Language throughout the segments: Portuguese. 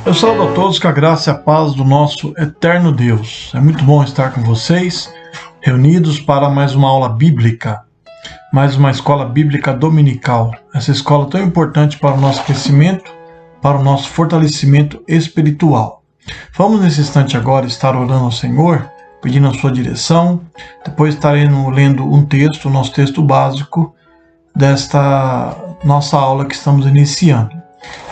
Eu saúdo a todos com a graça e a paz do nosso eterno Deus. É muito bom estar com vocês, reunidos para mais uma aula bíblica, mais uma escola bíblica dominical. Essa escola tão importante para o nosso crescimento, para o nosso fortalecimento espiritual. Vamos nesse instante agora estar orando ao Senhor, pedindo a sua direção. Depois estaremos lendo um texto, o nosso texto básico desta nossa aula que estamos iniciando.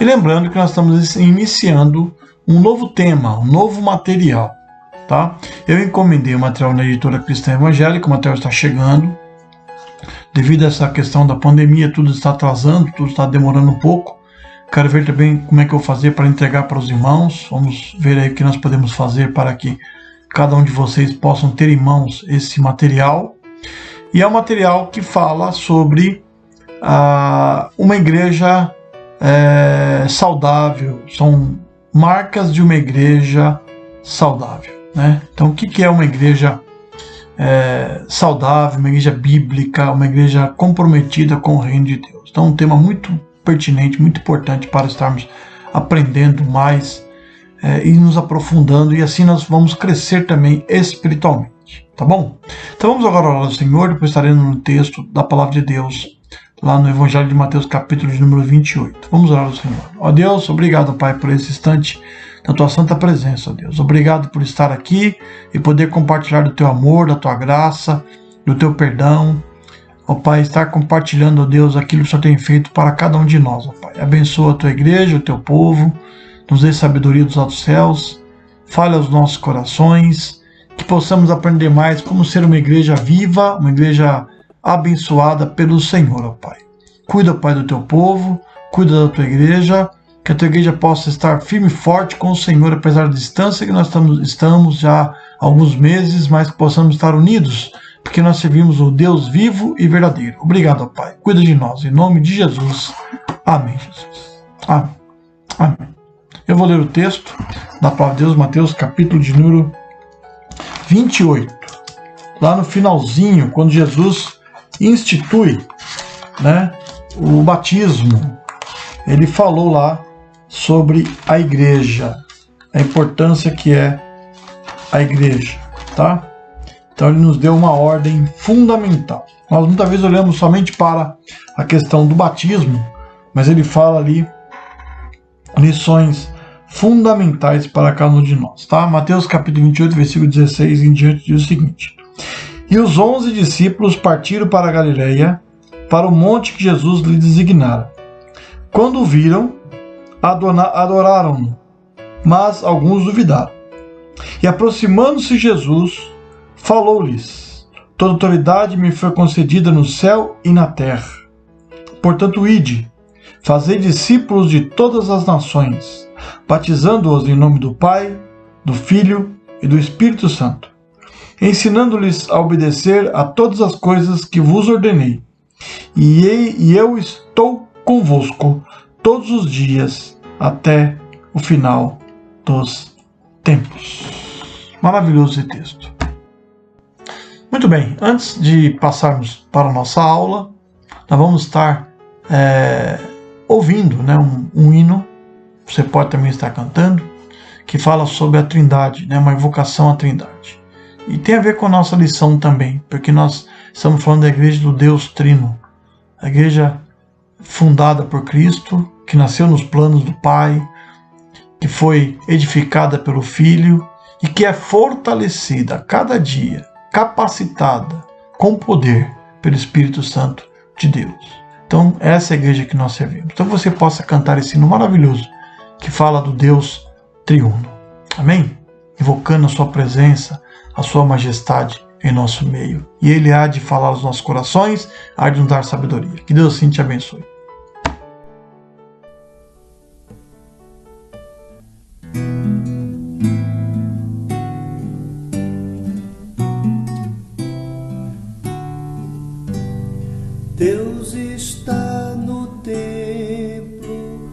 E lembrando que nós estamos iniciando um novo tema, um novo material, tá? Eu encomendei o material na editora Cristã Evangélica, o material está chegando. Devido a essa questão da pandemia, tudo está atrasando, tudo está demorando um pouco. Quero ver também como é que eu vou fazer para entregar para os irmãos. Vamos ver aí o que nós podemos fazer para que cada um de vocês possam ter em mãos esse material. E é um material que fala sobre uma igreja saudável, são marcas de uma igreja saudável, né? Então, o que é uma igreja saudável, uma igreja bíblica, uma igreja comprometida com o reino de Deus? Então, um tema muito pertinente, muito importante para estarmos aprendendo mais e nos aprofundando, e assim nós vamos crescer também espiritualmente, tá bom? Então, vamos agora orar ao Senhor, depois estaremos no texto da palavra de Deus, lá no Evangelho de Mateus, capítulo de número 28. Vamos orar ao Senhor. Ó Deus, obrigado, Pai, por esse instante da Tua santa presença, ó Deus. Obrigado por estar aqui e poder compartilhar do Teu amor, da Tua graça, do Teu perdão. Ó Pai, estar compartilhando, ó Deus, aquilo que o Senhor tem feito para cada um de nós, ó Pai. Abençoa a Tua igreja, o Teu povo, nos dê sabedoria dos altos céus, fale aos nossos corações, que possamos aprender mais como ser uma igreja viva, uma igreja abençoada pelo Senhor, ó Pai. Cuida, Pai, do Teu povo, cuida da Tua igreja, que a Tua igreja possa estar firme e forte com o Senhor, apesar da distância que nós estamos já há alguns meses, mas que possamos estar unidos, porque nós servimos o Deus vivo e verdadeiro. Obrigado, ó Pai. Cuida de nós, em nome de Jesus. Amém, Jesus. Amém. Amém. Eu vou ler o texto da palavra de Deus, Mateus, capítulo de número 28. Lá no finalzinho, quando Jesus institui, né, o batismo, ele falou lá sobre a igreja, a importância que é a igreja, tá? Então ele nos deu uma ordem fundamental. Nós muitas vezes olhamos somente para a questão do batismo, mas ele fala ali lições fundamentais para cada um de nós, tá? Mateus capítulo 28, versículo 16 em diante diz o seguinte: E os 11 discípulos partiram para a Galileia, para o monte que Jesus lhe designara. Quando o viram, adoraram-no, mas alguns duvidaram. E aproximando-se Jesus, falou-lhes: Toda autoridade me foi concedida no céu e na terra. Portanto, ide, fazei discípulos de todas as nações, batizando-os em nome do Pai, do Filho e do Espírito Santo, ensinando-lhes a obedecer a todas as coisas que vos ordenei. E eu estou convosco todos os dias até o final dos tempos. Maravilhoso esse texto. Muito bem, antes de passarmos para a nossa aula, nós vamos estar ouvindo, né, um hino, você pode também estar cantando, que fala sobre a Trindade, né, uma invocação à Trindade. E tem a ver com a nossa lição também, porque nós estamos falando da igreja do Deus Trino, a igreja fundada por Cristo, que nasceu nos planos do Pai, que foi edificada pelo Filho e que é fortalecida a cada dia, capacitada com poder pelo Espírito Santo de Deus. Então, essa é a igreja que nós servimos. Então, você possa cantar esse hino maravilhoso que fala do Deus triuno. Amém? Invocando a sua presença, a sua majestade em nosso meio. E Ele há de falar aos nossos corações, há de nos dar sabedoria. Que Deus assim te abençoe. Deus está no templo,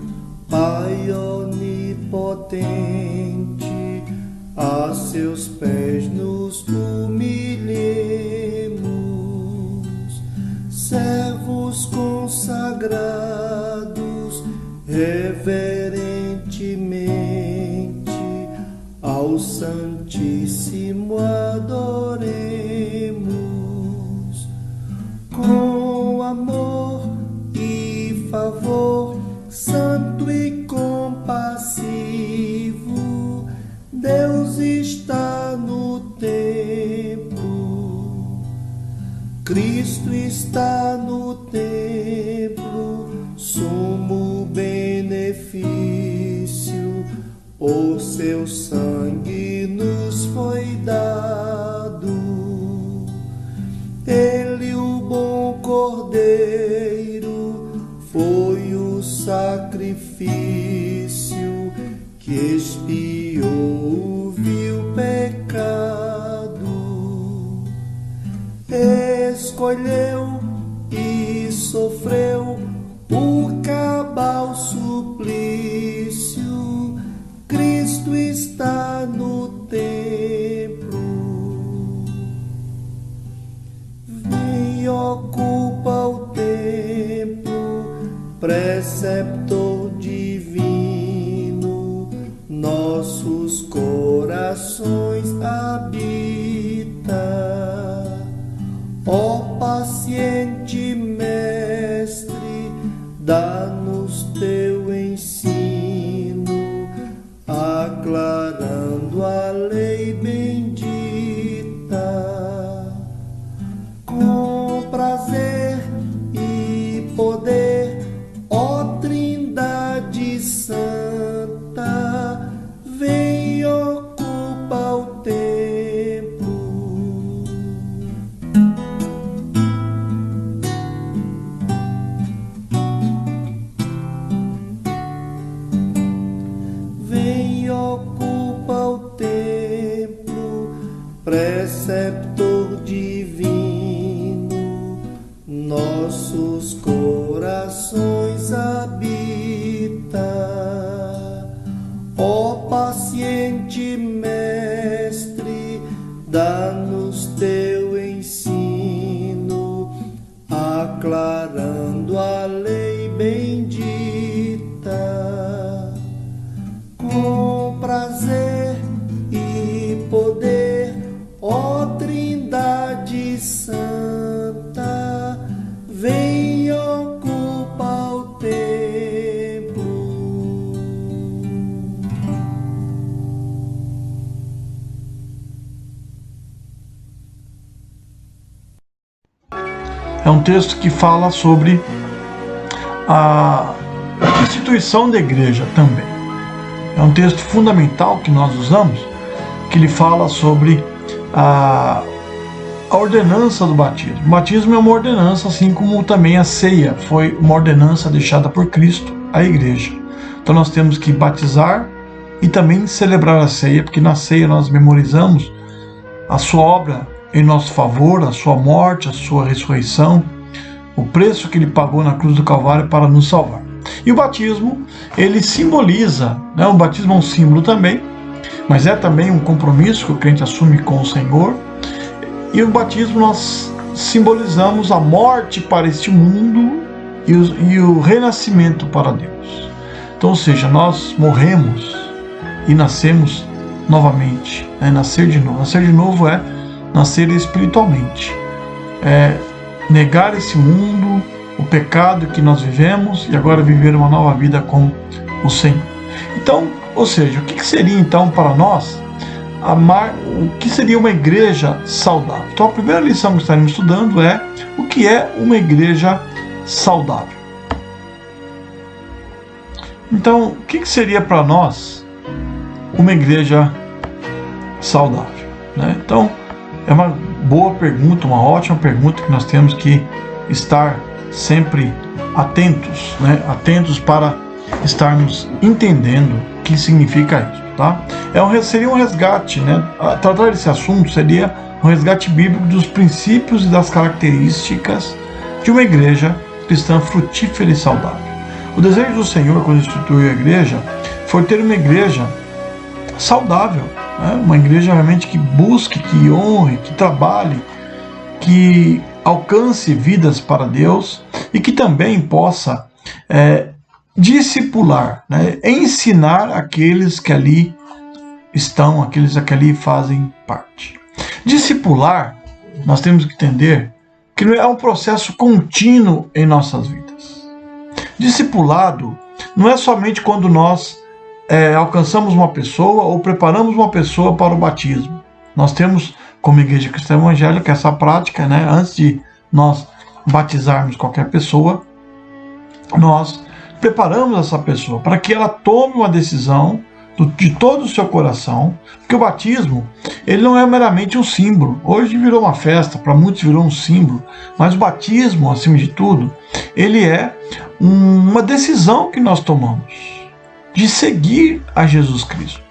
Pai onipotente, a seus pés nos humilhemos, servos consagrados, reverentemente ao Santíssimo adoremos, com amor e favor, santo e compassivo, Deus está no templo, Cristo está no templo, sumo benefício, o seu sangue nos foi dado. Ele, o bom Cordeiro, foi o sacrifício que expiou o vil pecado. Escolheu e sofreu o cabal suplício, Cristo está no templo. Vem e ocupa o templo, preceptor divino, nossos corações habita. Ó paciente mestre, dá-nos teu ensino, aclarando a lei bendita. Com prazer e poder, ó Trindade Santa, vem e ocupa o templo. Vem e ocupa o templo, preceptor divino, nossos corações habita. Ó paciente mestre, dá-nos teu ensino, aclarando a lei bendita. Com prazer e poder, ó Trindade Santa, vem e ocupa o templo. É um texto que fala sobre a instituição da igreja também. É um texto fundamental que nós usamos, que ele fala sobre a ordenança do batismo. O batismo é uma ordenança, assim como também a ceia foi uma ordenança deixada por Cristo à igreja. Então nós temos que batizar e também celebrar a ceia, porque na ceia nós memorizamos a sua obra em nosso favor, a sua morte, a sua ressurreição, o preço que ele pagou na cruz do Calvário para nos salvar. E o batismo, ele simboliza, né? O batismo é um símbolo também, mas é também um compromisso que o crente assume com o Senhor. E o batismo nós simbolizamos a morte para este mundo e o renascimento para Deus. Então, ou seja, nós morremos e nascemos novamente, né? Nascer de novo. Nascer de novo é nascer espiritualmente, é negar esse mundo, o pecado que nós vivemos, e agora viver uma nova vida com o Senhor. Então, ou seja, o que seria então para nós o que seria uma igreja saudável? Então a primeira lição que estaremos estudando é o que é uma igreja saudável. Então, o que seria para nós uma igreja saudável, né? Então, é uma boa pergunta, uma ótima pergunta que nós temos que estar sempre atentos, né? Atentos para estarmos entendendo o que significa isso, tá? Seria um resgate, né? Tratar desse assunto seria um resgate bíblico dos princípios e das características de uma igreja cristã frutífera e saudável. O desejo do Senhor, quando instituiu a igreja, foi ter uma igreja saudável, né? Uma igreja realmente que busque, que honre, que trabalhe, que alcance vidas para Deus e que também possa discipular, né? Ensinar aqueles que ali estão, aqueles que ali fazem parte. Discipular, nós temos que entender que é um processo contínuo em nossas vidas. Discipulado não é somente quando nós alcançamos uma pessoa ou preparamos uma pessoa para o batismo. Nós temos, como Igreja Cristã Evangélica, essa prática, né? Antes de nós batizarmos qualquer pessoa, nós preparamos essa pessoa para que ela tome uma decisão de todo o seu coração, porque o batismo ele não é meramente um símbolo. Hoje virou uma festa, para muitos virou um símbolo, mas o batismo, acima de tudo, ele é uma decisão que nós tomamos de seguir a Jesus Cristo,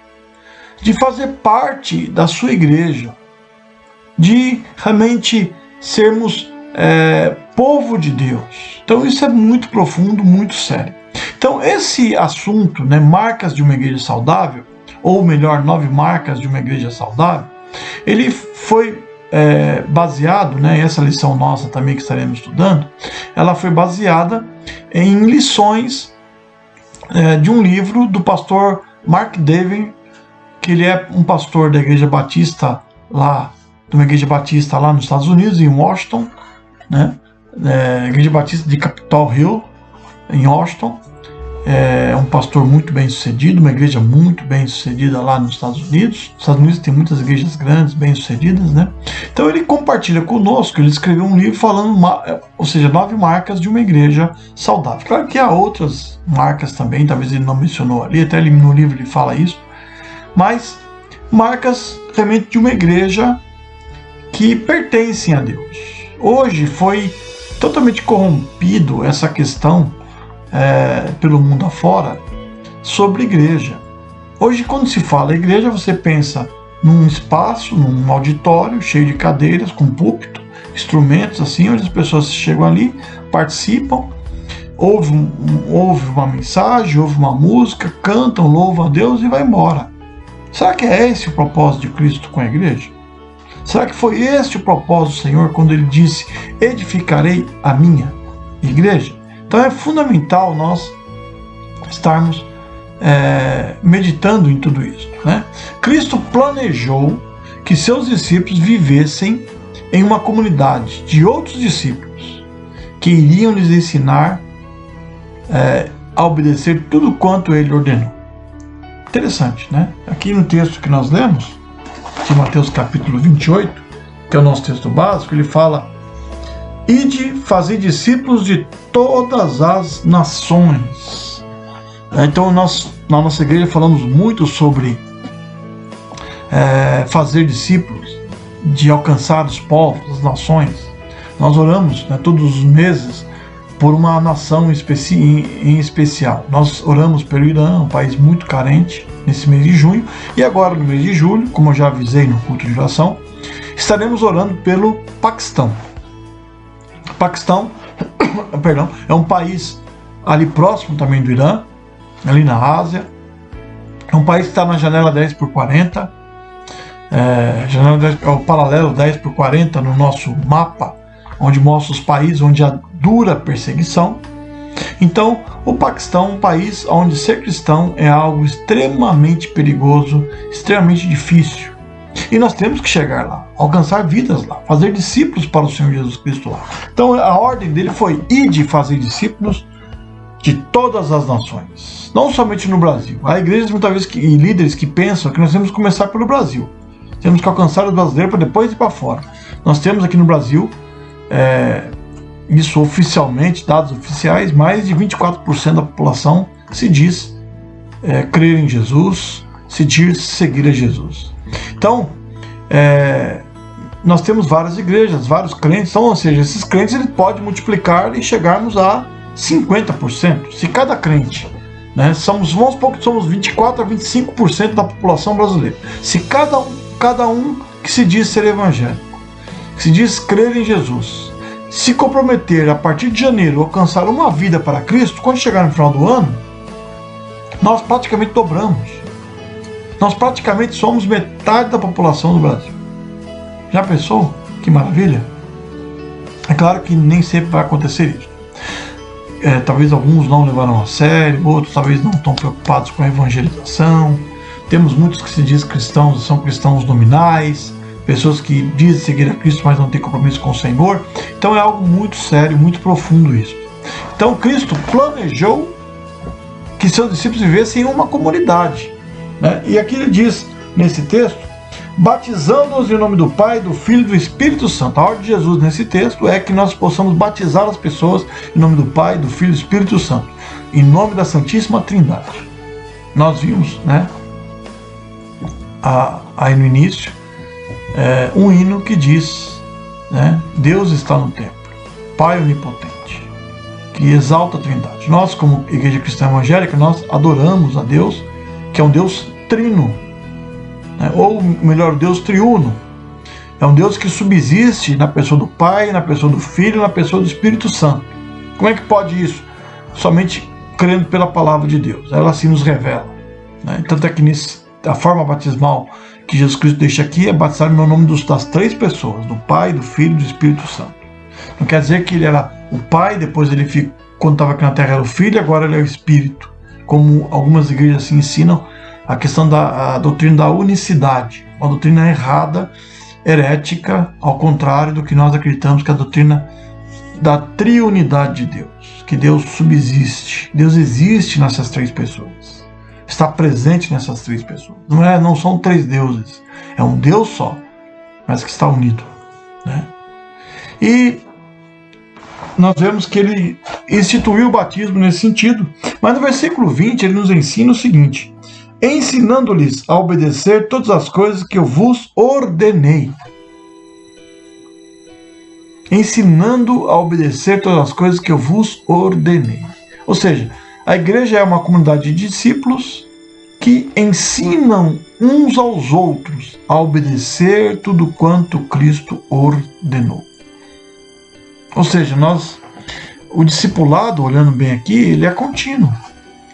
de fazer parte da sua igreja, de realmente sermos povo de Deus. Então isso é muito profundo, muito sério. Então esse assunto, né, marcas de uma igreja saudável, ou melhor, 9 marcas de uma igreja saudável, ele foi baseado, né, essa lição nossa também que estaremos estudando, ela foi baseada em lições de um livro do pastor Mark Dever, que ele é um pastor da Igreja Batista lá, de uma igreja batista lá nos Estados Unidos, em Washington, né? Igreja Batista de Capitol Hill, em Washington. É um pastor muito bem sucedido, uma igreja muito bem sucedida lá nos Estados Unidos. Nos Estados Unidos tem muitas igrejas grandes, bem sucedidas, né? Então ele compartilha conosco, ele escreveu um livro falando, ou seja, 9 marcas de uma igreja saudável. Claro que há outras marcas também, talvez ele não mencionou ali, até ele, no livro ele fala isso, mas marcas realmente de uma igreja que pertencem a Deus. Hoje foi totalmente corrompido essa questão pelo mundo afora sobre igreja. Hoje, quando se fala igreja, você pensa num espaço, num auditório cheio de cadeiras, com púlpito, instrumentos assim, onde as pessoas chegam ali, participam, ouvem uma mensagem, ouvem uma música, cantam, louvam a Deus e vai embora. Será que é esse o propósito de Cristo com a igreja? Será que foi este o propósito do Senhor quando Ele disse: edificarei a minha igreja? Então é fundamental nós estarmos meditando em tudo isso, né? Cristo planejou que seus discípulos vivessem em uma comunidade de outros discípulos que iriam lhes ensinar a obedecer tudo quanto Ele ordenou. Interessante, né? Aqui no texto que nós lemos, de Mateus capítulo 28, que é o nosso texto básico, ele fala: ide fazer discípulos de todas as nações. Então nós, na nossa igreja, falamos muito sobre fazer discípulos, de alcançar os povos, as nações. Nós oramos, né, todos os meses por uma nação em especial. Nós oramos pelo Irã, um país muito carente, nesse mês de junho, e agora no mês de julho, como eu já avisei no culto de oração, estaremos orando pelo Paquistão. O Paquistão, perdão, é um país ali próximo também do Irã, ali na Ásia. É um país que está na janela 10x40, é o paralelo 10x40 no nosso mapa, onde mostra os países onde há dura perseguição. Então, o Paquistão é um país onde ser cristão é algo extremamente perigoso, extremamente difícil. E nós temos que chegar lá, alcançar vidas lá, fazer discípulos para o Senhor Jesus Cristo lá. Então, a ordem dele foi: ide fazer discípulos de todas as nações, não somente no Brasil. Há igrejas muitas vezes e líderes que pensam que nós temos que começar pelo Brasil, temos que alcançar os brasileiros para depois ir para fora. Nós temos aqui no Brasil, isso oficialmente, dados oficiais, mais de 24% da população se diz crer em Jesus, se diz seguir a Jesus. Então, nós temos várias igrejas, vários crentes, então, ou seja, esses crentes ele pode multiplicar e chegarmos a 50%. Se cada crente, né, vamos supor que somos 24 a 25% da população brasileira. Se cada um que se diz ser evangélico, que se diz crer em Jesus, se comprometer a partir de janeiro a alcançar uma vida para Cristo, quando chegar no final do ano, nós praticamente dobramos. Nós praticamente somos metade da população do Brasil. Já pensou? Que maravilha! É claro que nem sempre vai acontecer isso. Talvez alguns não levaram a sério, outros talvez não estão preocupados com a evangelização, Temos muitos que se dizem cristãos, são cristãos nominais, pessoas que dizem seguir a Cristo, mas não têm compromisso com o Senhor. Então é algo muito sério, muito profundo isso. Então Cristo planejou que seus discípulos vivessem em uma comunidade, né? E aqui ele diz, nesse texto, batizando-os em nome do Pai, do Filho e do Espírito Santo. A ordem de Jesus nesse texto é que nós possamos batizar as pessoas em nome do Pai, do Filho e do Espírito Santo, em nome da Santíssima Trindade. Nós vimos, né, aí no início, um hino que diz, né, Deus está no templo, Pai onipotente, que exalta a Trindade. Nós, como Igreja Cristã Evangélica, nós adoramos a Deus, que é um Deus trino, né, ou melhor, Deus triuno. É um Deus que subsiste na pessoa do Pai, na pessoa do Filho, na pessoa do Espírito Santo. Como é que pode isso? Somente crendo pela palavra de Deus. Ela assim nos revela, né? Tanto é que a forma batismal que Jesus Cristo deixa aqui é batizar no nome das três pessoas, do Pai, do Filho e do Espírito Santo. Não quer dizer que ele era o Pai, depois ele fica, quando estava aqui na terra era o Filho, agora ele é o Espírito. Como algumas igrejas assim ensinam, a questão da doutrina da unicidade, uma doutrina errada, herética, ao contrário do que nós acreditamos, que é a doutrina da triunidade de Deus, que Deus subsiste, Deus existe nessas três pessoas, está presente nessas três pessoas. Não são três deuses, é um Deus só, mas que está unido, né? E nós vemos que ele instituiu o batismo nesse sentido, mas no versículo 20 ele nos ensina o seguinte: ensinando-lhes a obedecer todas as coisas que eu vos ordenei. Ensinando a obedecer todas as coisas que eu vos ordenei. Ou seja, a igreja é uma comunidade de discípulos que ensinam uns aos outros a obedecer tudo quanto Cristo ordenou. Ou seja, o discipulado, olhando bem aqui, ele é contínuo.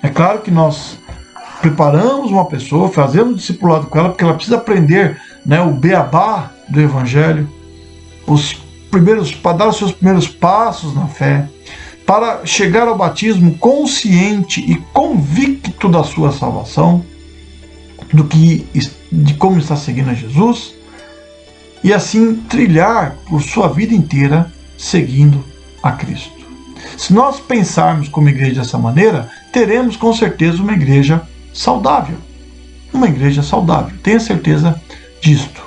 É claro que nós preparamos uma pessoa, fazemos discipulado com ela, porque ela precisa aprender, né, o beabá do Evangelho, para dar os seus primeiros passos na fé, para chegar ao batismo consciente e convicto da sua salvação, de como está seguindo a Jesus, e assim trilhar por sua vida inteira seguindo a Cristo. Se nós pensarmos como igreja dessa maneira, teremos com certeza uma igreja saudável. Uma igreja saudável. Tenha certeza disto,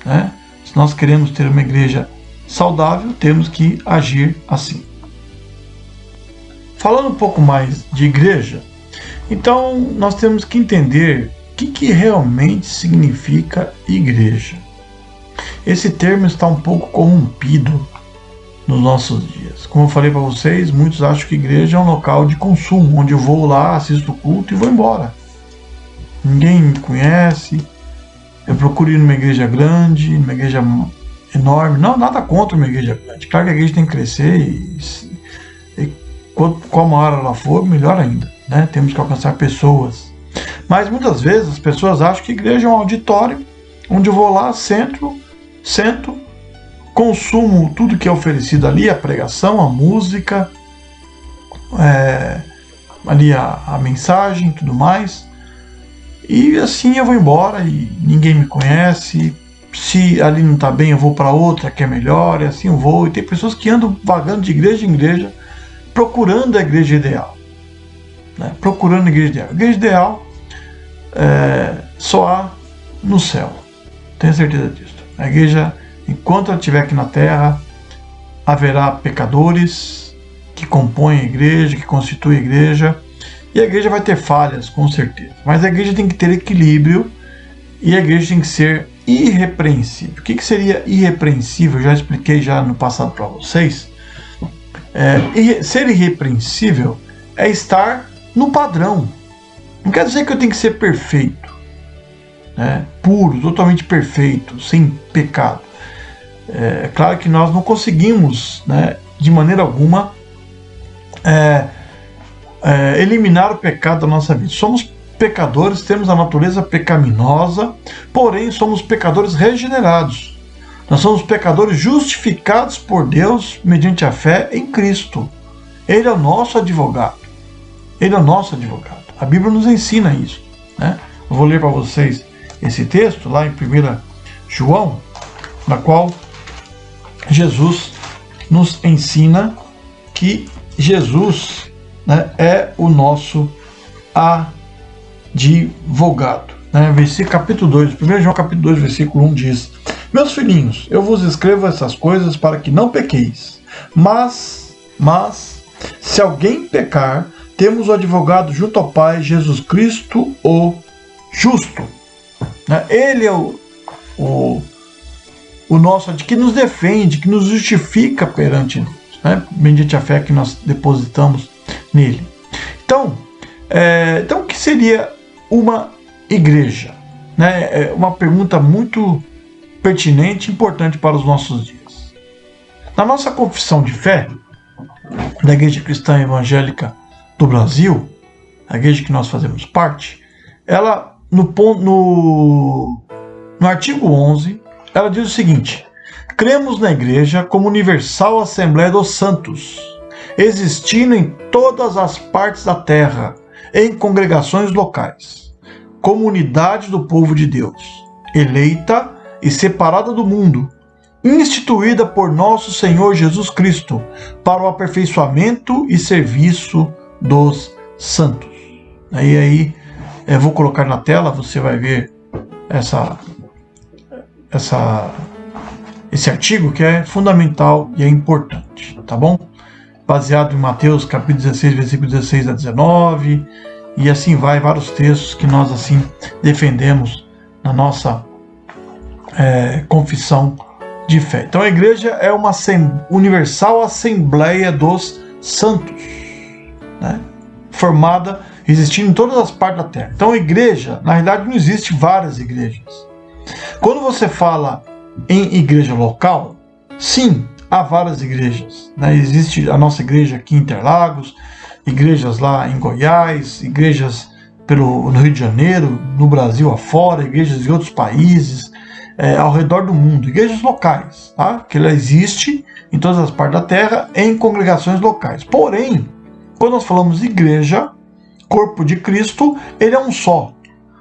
né? Se nós queremos ter uma igreja saudável, temos que agir assim. Falando um pouco mais de igreja, então nós temos que entender o que realmente significa igreja. Esse termo está um pouco corrompido nos nossos dias. Como eu falei para vocês, muitos acham que igreja é um local de consumo, onde eu vou lá, assisto o culto e vou embora. Ninguém me conhece, eu procuro ir numa igreja grande, numa igreja enorme. Não, nada contra uma igreja grande. Claro que a igreja tem que crescer e qual maior ela for, melhor ainda, né? Temos que alcançar pessoas. Mas muitas vezes as pessoas acham que a igreja é um auditório, onde eu vou lá, sento, consumo tudo que é oferecido ali, a pregação, a música, ali a mensagem e tudo mais. E assim eu vou embora e ninguém me conhece. Se ali não está bem, eu vou para outra que é melhor, e assim eu vou. E tem pessoas que andam vagando de igreja em igreja, procurando a igreja ideal, né? Procurando a igreja ideal. A igreja ideal só há no céu, tenho certeza disso. A igreja, enquanto ela estiver aqui na terra, haverá pecadores que compõem a igreja, que constituem a igreja, e a igreja vai ter falhas, com certeza. Mas a igreja tem que ter equilíbrio e a igreja tem que ser irrepreensível. O que seria irrepreensível? Eu já expliquei no passado para vocês. Ser irrepreensível é estar no padrão. Não quer dizer que eu tenho que ser perfeito, né? Puro, totalmente perfeito, sem pecado. É claro que nós não conseguimos, né, de maneira alguma eliminar o pecado da nossa vida. Somos pecadores, temos a natureza pecaminosa, porém somos pecadores regenerados. Nós somos pecadores justificados por Deus mediante a fé em Cristo. Ele é o nosso advogado. Ele é o nosso advogado. A Bíblia nos ensina isso, né? Eu vou ler para vocês esse texto lá em 1 João, na qual Jesus nos ensina que Jesus, né, é o nosso advogado. Né? Capítulo 2, 1 João capítulo 2, versículo 1 diz: Meus filhinhos, eu vos escrevo essas coisas para que não pequeis. Mas, se alguém pecar, temos o advogado junto ao Pai, Jesus Cristo, o justo. Né? Ele é o nosso, que nos defende, que nos justifica perante Deus. Né? Bendita a fé que nós depositamos nele. Então, o que seria uma igreja? Né? É uma pergunta muito pertinente e importante para os nossos dias. Na nossa confissão de fé, da Igreja Cristã Evangélica do Brasil, a igreja que nós fazemos parte, ela, no artigo 11, ela diz o seguinte: cremos na igreja como universal Assembleia dos Santos, existindo em todas as partes da terra, em congregações locais, comunidade do povo de Deus, eleita e separada do mundo, instituída por nosso Senhor Jesus Cristo, para o aperfeiçoamento e serviço dos santos. Aí eu vou colocar na tela, você vai ver esse artigo que é fundamental e é importante, tá bom? Baseado em Mateus capítulo 16, versículo 16 a 19, e assim vai, vários textos que nós assim defendemos na nossa confissão de fé. Então a igreja é uma universal Assembleia dos Santos, né? Formada, existindo em todas as partes da terra. Então a igreja, na realidade, não existe várias igrejas. Quando você fala em igreja local, sim, há várias igrejas. Né? Existe a nossa igreja aqui em Interlagos, igrejas lá em Goiás, igrejas no Rio de Janeiro, no Brasil afora, igrejas em outros países, ao redor do mundo, igrejas locais, tá? Que ela existe em todas as partes da terra, em congregações locais. Porém, quando nós falamos igreja, corpo de Cristo, ele é um só,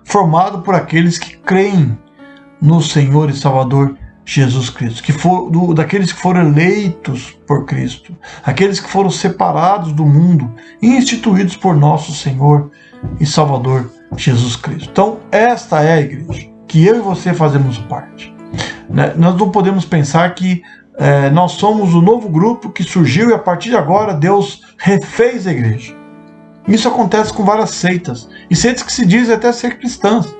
formado por aqueles que creem no Senhor e Salvador Jesus Cristo, daqueles que foram eleitos por Cristo, aqueles que foram separados do mundo e instituídos por nosso Senhor e Salvador Jesus Cristo. Então, esta é a igreja, que eu e você fazemos parte. Né? Nós não podemos pensar que nós somos o novo grupo que surgiu e a partir de agora Deus refez a igreja. Isso acontece com várias seitas, e seitas que se dizem até ser cristãs.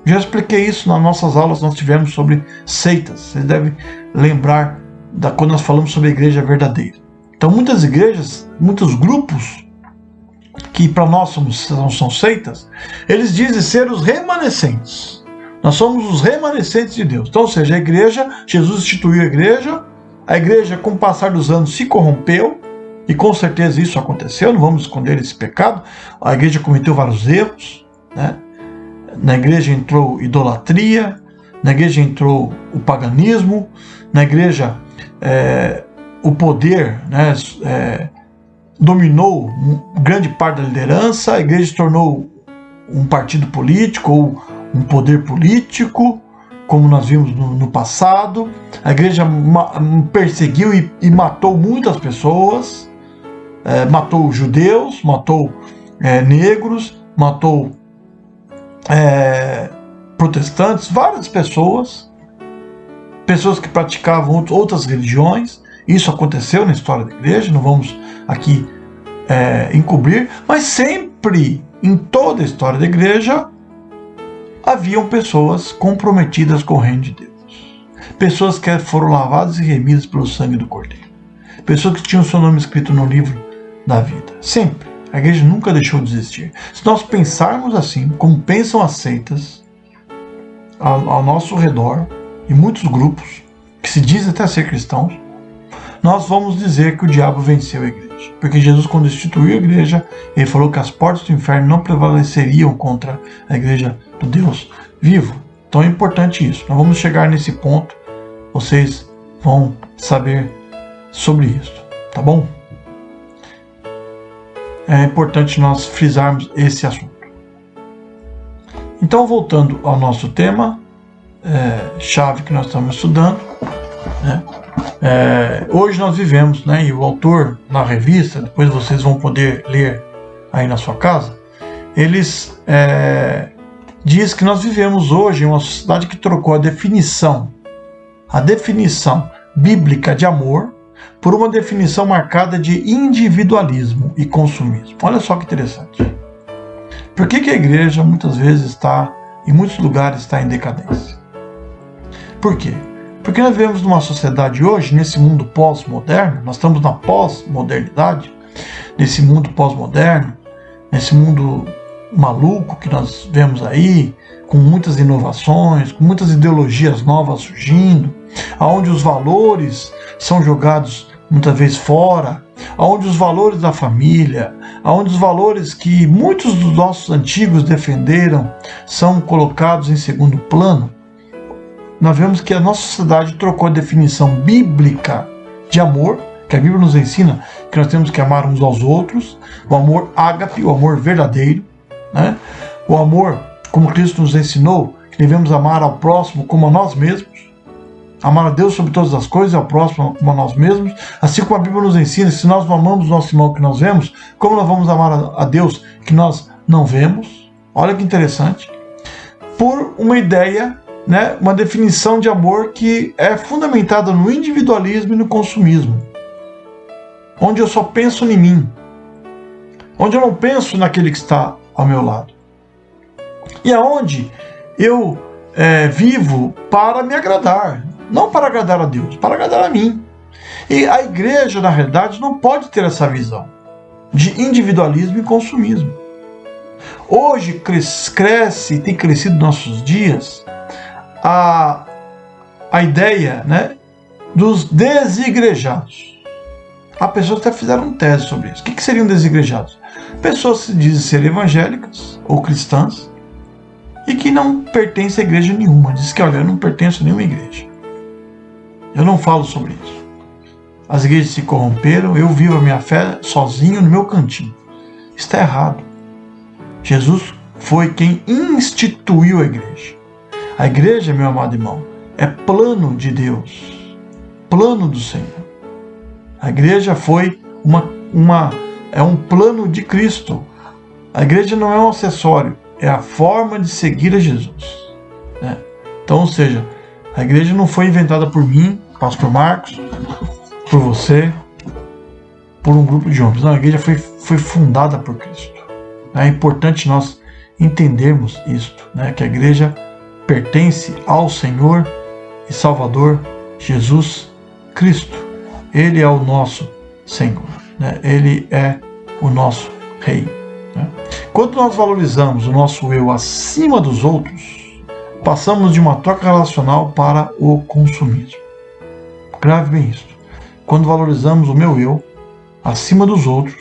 Já expliquei isso nas nossas aulas, nós tivemos sobre seitas. Vocês devem lembrar quando nós falamos sobre a igreja verdadeira. Então muitas igrejas, muitos grupos, que para nós são seitas, eles dizem ser os remanescentes. Nós somos os remanescentes de Deus. Então, ou seja, a igreja, Jesus instituiu a igreja com o passar dos anos se corrompeu, e com certeza isso aconteceu, não vamos esconder esse pecado. A igreja cometeu vários erros, né? Na igreja entrou idolatria, na igreja entrou o paganismo, na igreja o poder, né, dominou grande parte da liderança, a igreja se tornou um partido político ou um poder político, como nós vimos no passado. A igreja perseguiu e matou muitas pessoas, matou judeus, matou negros, matou protestantes, várias pessoas que praticavam outras religiões. Isso aconteceu na história da igreja, não vamos aqui encobrir, mas sempre, em toda a história da igreja, haviam pessoas comprometidas com o reino de Deus, pessoas que foram lavadas e remidas pelo sangue do Cordeiro, pessoas que tinham seu nome escrito no livro da vida. Sempre. A igreja nunca deixou de existir. Se nós pensarmos assim, como pensam as seitas ao nosso redor, e muitos grupos que se dizem até ser cristãos, nós vamos dizer que o diabo venceu a igreja. Porque Jesus, quando instituiu a igreja, ele falou que as portas do inferno não prevaleceriam contra a igreja do Deus vivo. Então é importante isso. Nós vamos chegar nesse ponto, vocês vão saber sobre isso, tá bom? É importante nós frisarmos esse assunto. Então, voltando ao nosso tema, chave que nós estamos estudando, né? Hoje nós vivemos, né, e o autor na revista, depois vocês vão poder ler aí na sua casa, eles diz que nós vivemos hoje em uma sociedade que trocou a definição bíblica de amor por uma definição marcada de individualismo e consumismo. Olha só que interessante. Por que a igreja muitas vezes em muitos lugares está em decadência? Por quê? Porque nós vivemos numa sociedade hoje, nesse mundo pós-moderno, nós estamos na pós-modernidade, nesse mundo pós-moderno, nesse mundo maluco que nós vemos aí, com muitas inovações, com muitas ideologias novas surgindo, onde os valores são jogados muitas vezes fora, onde os valores da família, onde os valores que muitos dos nossos antigos defenderam são colocados em segundo plano. Nós vemos que a nossa sociedade trocou a definição bíblica de amor, que a Bíblia nos ensina que nós temos que amar uns aos outros, o amor ágape, o amor verdadeiro, né? O amor, como Cristo nos ensinou, que devemos amar ao próximo como a nós mesmos, amar a Deus sobre todas as coisas e ao próximo como a nós mesmos, assim como a Bíblia nos ensina, se nós não amamos o nosso irmão que nós vemos, como nós vamos amar a Deus que nós não vemos? Olha que interessante. Por uma ideia, né, uma definição de amor que é fundamentada no individualismo e no consumismo, onde eu só penso em mim, onde eu não penso naquele que está ao meu lado, e aonde eu vivo para me agradar, não para agradar a Deus, para agradar a mim. E a igreja, na realidade, não pode ter essa visão de individualismo e consumismo. Hoje cresce e tem crescido nos nossos dias a ideia, né, dos desigrejados. Há pessoas que até fizeram tese sobre isso. O que seriam desigrejados? Pessoas que dizem ser evangélicas ou cristãs e que não pertencem a igreja nenhuma. Diz que, olha, eu não pertenço a nenhuma igreja. Eu não falo sobre isso. As igrejas se corromperam, eu vivo a minha fé sozinho no meu cantinho. Está errado. Jesus foi quem instituiu a igreja. A igreja, meu amado irmão, é plano de Deus, plano do Senhor. A igreja foi um plano de Cristo. A igreja não é um acessório, é a forma de seguir a Jesus, né? Então, ou seja, a igreja não foi inventada por mim, pastor Marcos, por você, por um grupo de homens. Não, a igreja foi fundada por Cristo. É importante nós entendermos isto, né? Que a igreja pertence ao Senhor e Salvador Jesus Cristo. Ele é o nosso Senhor, né? Ele é o nosso Rei, né? Quando nós valorizamos o nosso eu acima dos outros, passamos de uma troca relacional para o consumismo. Grave bem isso. Quando valorizamos o meu eu acima dos outros,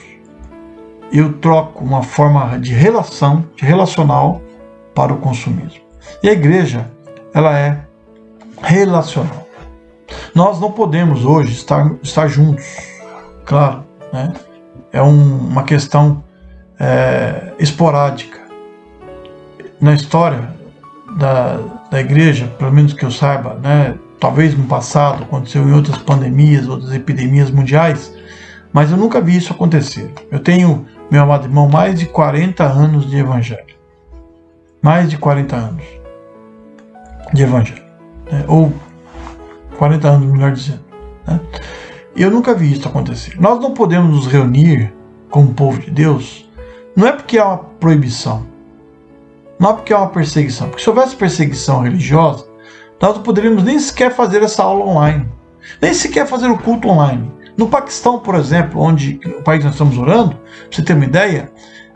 eu troco uma forma de relacional para o consumismo. E a igreja, ela é relacional. Nós não podemos hoje estar juntos, claro, né? É uma questão esporádica. Na história da igreja, pelo menos que eu saiba, né? Talvez no passado aconteceu em outras pandemias, outras epidemias mundiais, mas eu nunca vi isso acontecer. Eu tenho, meu amado irmão, mais de 40 anos de evangelho. Mais de 40 anos de evangelho, né? Ou 40 anos, melhor dizendo, né? E eu nunca vi isso acontecer. Nós não podemos nos reunir como povo de Deus, não é porque há uma proibição, não é porque há uma perseguição, porque se houvesse perseguição religiosa, nós não poderíamos nem sequer fazer essa aula online, nem sequer fazer o culto online. No Paquistão, por exemplo, onde o país nós estamos orando, para você ter uma ideia,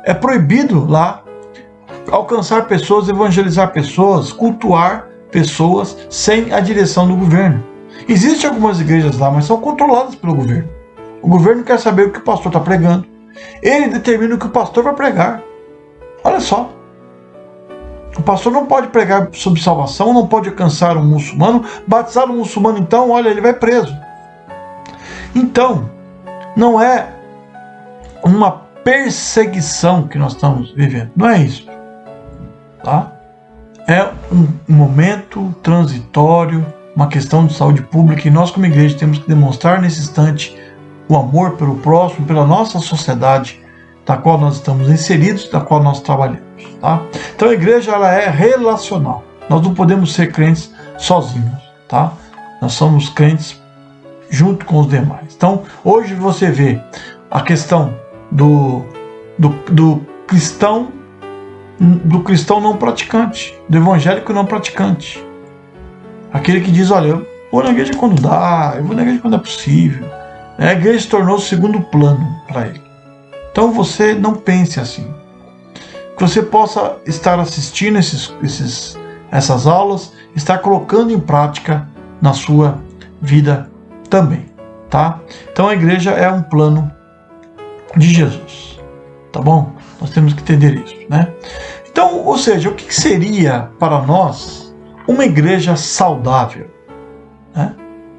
é proibido lá alcançar pessoas, evangelizar pessoas, cultuar pessoas sem a direção do governo. Existem algumas igrejas lá, mas são controladas pelo governo. O governo quer saber o que o pastor está pregando. Ele determina o que o pastor vai pregar. Olha só. O pastor não pode pregar sobre salvação, não pode alcançar um muçulmano. Batizar um muçulmano, então, olha, ele vai preso. Então, não é uma perseguição que nós estamos vivendo. Não é isso. Tá? é um momento transitório, uma questão de saúde pública, e nós como igreja temos que demonstrar nesse instante o amor pelo próximo, pela nossa sociedade, da qual nós estamos inseridos, da qual nós trabalhamos. Tá? Então a igreja ela é relacional. Nós não podemos ser crentes sozinhos. Tá? Nós somos crentes junto com os demais. Então hoje você vê a questão do cristão não praticante, do evangélico não praticante. Aquele que diz, olha, eu vou na igreja quando dá, eu vou na igreja quando é possível. A igreja se tornou segundo plano para ele. Então você não pense assim. Que você possa estar assistindo essas aulas, estar colocando em prática na sua vida também. Tá? Então a igreja é um plano de Jesus. Tá bom? Nós temos que entender isso, né? Então, ou seja, o que seria para nós uma igreja saudável? Né?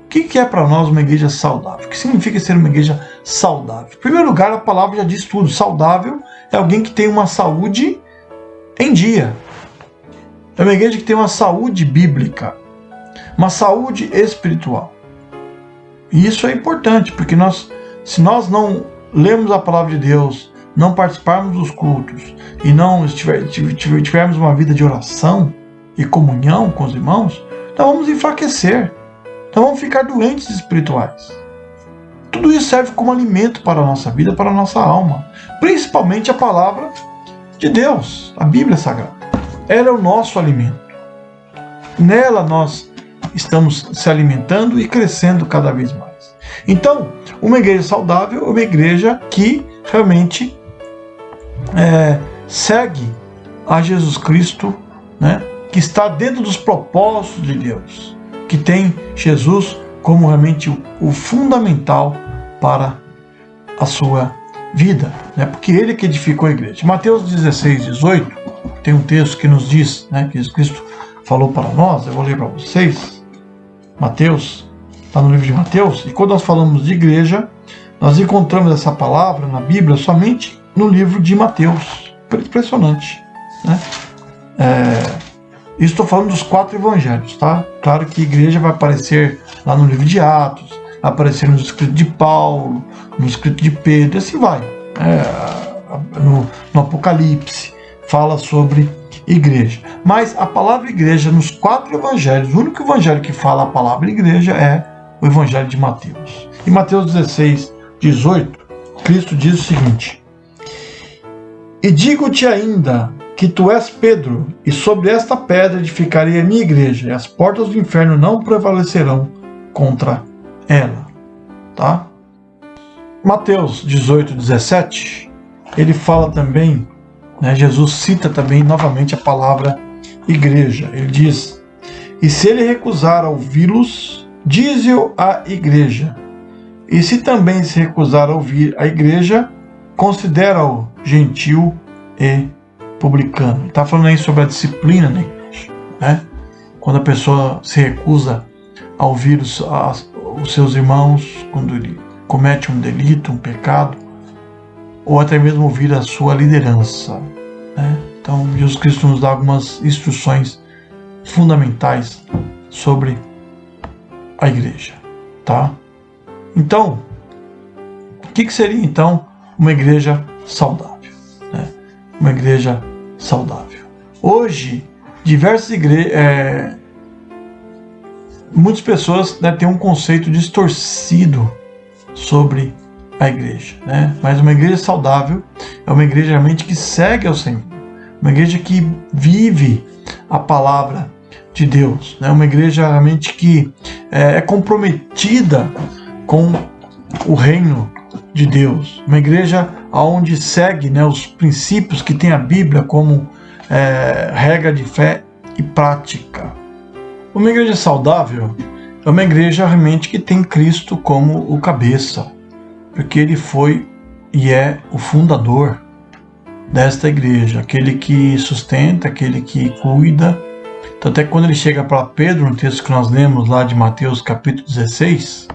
O que é para nós uma igreja saudável? O que significa ser uma igreja saudável? Em primeiro lugar, a palavra já diz tudo. Saudável é alguém que tem uma saúde em dia. É uma igreja que tem uma saúde bíblica, uma saúde espiritual. E isso é importante, porque se nós não lermos a palavra de Deus, não participarmos dos cultos e não tivermos uma vida de oração e comunhão com os irmãos, nós vamos enfraquecer, nós vamos ficar doentes espirituais. Tudo isso serve como alimento para a nossa vida, para a nossa alma, principalmente a palavra de Deus, a Bíblia Sagrada. Ela é o nosso alimento. Nela nós estamos se alimentando e crescendo cada vez mais. Então, uma igreja saudável é uma igreja que realmente segue a Jesus Cristo, né, que está dentro dos propósitos de Deus, que tem Jesus como realmente o fundamental para a sua vida, né, porque ele que edificou a igreja. Mateus 16, 18, tem um texto que nos diz, né, que Jesus Cristo falou para nós, eu vou ler para vocês. Mateus, está no livro de Mateus, e quando nós falamos de igreja, nós encontramos essa palavra na Bíblia somente no livro de Mateus. Impressionante, né? Estou falando dos 4 evangelhos, tá? Claro que igreja vai aparecer lá no livro de Atos, vai aparecer no escrito de Paulo, no escrito de Pedro, e assim vai. No Apocalipse fala sobre igreja. Mas a palavra igreja nos 4 evangelhos, o único evangelho que fala a palavra igreja é o evangelho de Mateus. Em Mateus 16, 18, Cristo diz o seguinte: e digo-te ainda que tu és Pedro, e sobre esta pedra edificarei a minha igreja, e as portas do inferno não prevalecerão contra ela. Tá? Mateus 18, 17, ele fala também, né, Jesus cita também novamente a palavra igreja. Ele diz: e se ele recusar a ouvi-los, dize-o à igreja. E se também se recusar a ouvir a igreja, considera-o gentil e publicano. Ele está falando aí sobre a disciplina na igreja, né? Quando a pessoa se recusa a ouvir os seus irmãos, quando ele comete um delito, um pecado, ou até mesmo ouvir a sua liderança, né? Então Jesus Cristo nos dá algumas instruções fundamentais sobre a igreja, tá? Então, o que seria então uma igreja saudável, né? Uma igreja saudável. Hoje, diversas igrejas, muitas pessoas, né, têm um conceito distorcido sobre a igreja, né? Mas uma igreja saudável é uma igreja realmente que segue ao Senhor, uma igreja que vive a palavra de Deus, né? Uma igreja realmente que é comprometida com o reino de Deus, uma igreja onde segue, né, os princípios que tem a Bíblia como regra de fé e prática. Uma igreja saudável é uma igreja realmente que tem Cristo como o cabeça, porque ele foi e é o fundador desta igreja, aquele que sustenta, aquele que cuida. Então, até quando ele chega para Pedro, no texto que nós lemos lá de Mateus capítulo 16,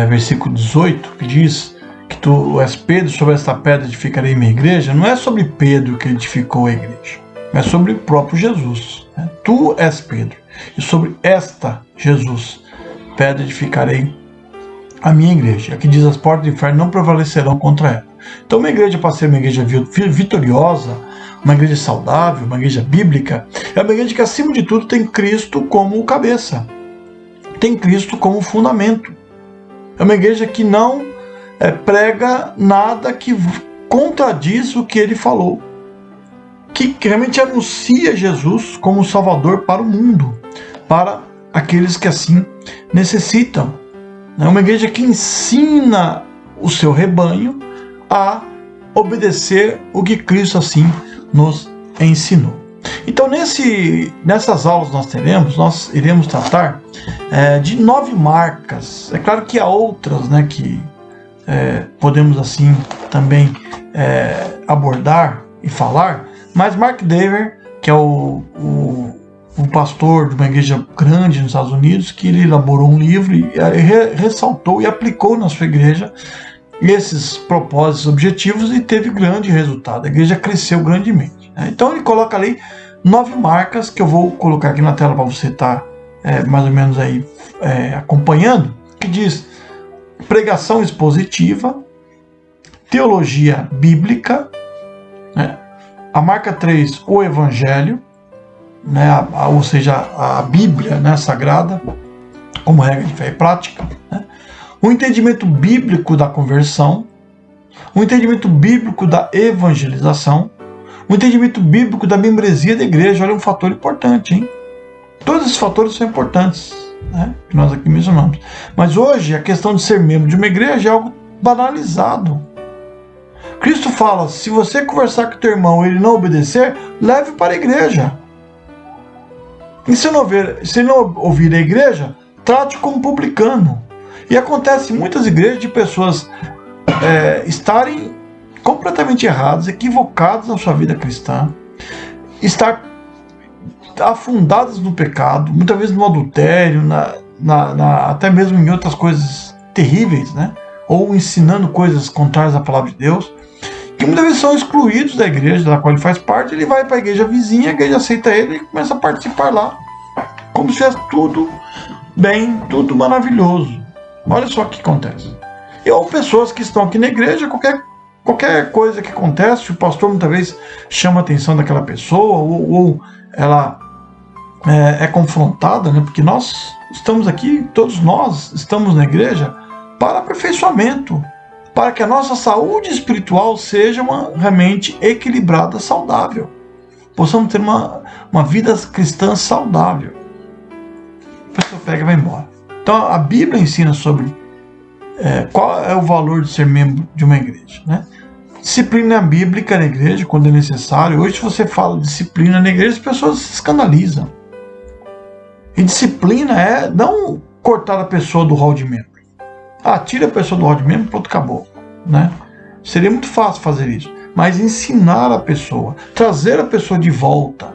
versículo 18, que diz que tu és Pedro, sobre esta pedra edificarei minha igreja, não é sobre Pedro que edificou a igreja, mas sobre o próprio Jesus. Tu és Pedro, e sobre esta, Jesus, pedra edificarei a minha igreja. Aqui diz: as portas do inferno não prevalecerão contra ela. Então, uma igreja, para ser uma igreja vitoriosa, uma igreja saudável, uma igreja bíblica, é uma igreja que, acima de tudo, tem Cristo como cabeça, tem Cristo como fundamento. É uma igreja que não prega nada que contradiz o que ele falou, que realmente anuncia Jesus como Salvador para o mundo, para aqueles que assim necessitam. É uma igreja que ensina o seu rebanho a obedecer o que Cristo assim nos ensinou. Então, nessas aulas nós iremos tratar de 9 marcas. É claro que há outras, né, que podemos assim também abordar e falar, mas Mark Dever, que é o pastor de uma igreja grande nos Estados Unidos, que ele elaborou um livro e ressaltou e aplicou na sua igreja esses propósitos, objetivos, e teve grande resultado. A igreja cresceu grandemente. Então ele coloca ali 9 marcas, que eu vou colocar aqui na tela para você estar mais ou menos aí acompanhando, que diz: pregação expositiva, teologia bíblica, a marca 3, o evangelho, ou seja, a Bíblia, sagrada, como regra de fé e prática, o entendimento bíblico da conversão, o entendimento bíblico da evangelização, o entendimento bíblico da membresia da igreja. Olha, um fator importante, hein? Todos esses fatores são importantes, que nós aqui mencionamos. Mas hoje a questão de ser membro de uma igreja é algo banalizado. Cristo fala: se você conversar com o teu irmão e ele não obedecer, leve para a igreja. E se não ouvir a igreja, trate como publicano. E acontece em muitas igrejas de pessoas estarem completamente erradas, equivocadas na sua vida cristã, estar afundadas no pecado, muitas vezes no adultério, até mesmo em outras coisas terríveis, ou ensinando coisas contrárias à palavra de Deus, que muitas vezes são excluídos da igreja da qual ele faz parte. Ele vai para a igreja vizinha, a igreja aceita ele e começa a participar lá, como se fosse tudo bem, tudo maravilhoso. Olha só o que acontece. Ou pessoas que estão aqui na igreja, qualquer coisa que acontece, o pastor muitas vezes chama a atenção daquela pessoa, ou ela é confrontada, porque nós estamos aqui, todos nós estamos na igreja para aperfeiçoamento, para que a nossa saúde espiritual seja realmente equilibrada, saudável. Possamos ter uma vida cristã saudável. A pessoa pega e vai embora. Então a Bíblia ensina sobre qual é o valor de ser membro de uma igreja. Disciplina bíblica na igreja, quando é necessário. Hoje, se você fala disciplina na igreja, as pessoas se escandalizam. E disciplina é não cortar a pessoa do rol de membro. Tira a pessoa do rol de membro, pronto, acabou. Seria muito fácil fazer isso. Mas ensinar a pessoa, trazer a pessoa de volta.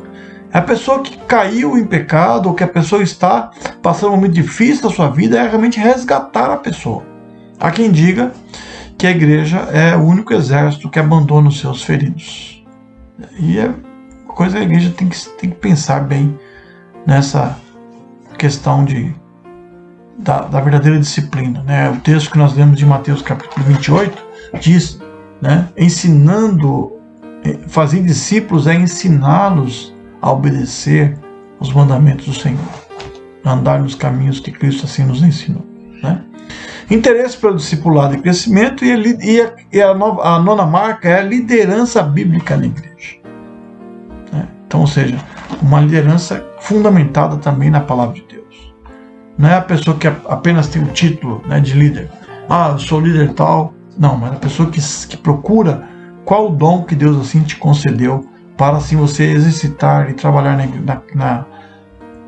A pessoa que caiu em pecado, ou que a pessoa está passando um momento difícil da sua vida, é realmente resgatar a pessoa. Há quem diga que a igreja é o único exército que abandona os seus feridos. E é uma coisa que a igreja tem que pensar bem nessa questão da verdadeira disciplina. O texto que nós lemos de Mateus capítulo 28 diz, fazer discípulos é ensiná-los a obedecer os mandamentos do Senhor, a andar nos caminhos que Cristo assim nos ensinou. Interesse pelo discipulado e crescimento, e a 9ª marca é a liderança bíblica na igreja. Então, ou seja, uma liderança fundamentada também na palavra de Deus. Não é a pessoa que apenas tem o título de líder. Eu sou líder tal. Não, mas a pessoa que procura qual o dom que Deus assim te concedeu para assim você exercitar e trabalhar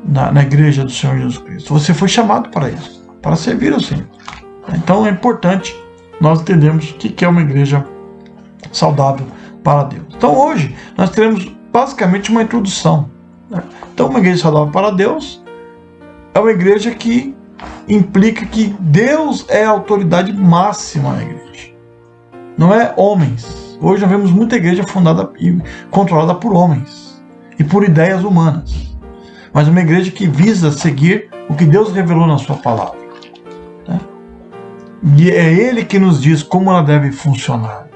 na igreja do Senhor Jesus Cristo. Você foi chamado para isso, para servir ao Senhor. Então é importante nós entendermos o que é uma igreja saudável para Deus. Então hoje nós teremos basicamente uma introdução. Então uma igreja saudável para Deus é uma igreja que implica que Deus é a autoridade máxima na igreja. Não é homens. Hoje nós vemos muita igreja fundada e controlada por homens. e por ideias humanas, mas uma igreja que visa seguir o que Deus revelou na sua palavra, né? E é Ele que nos diz como ela deve funcionar.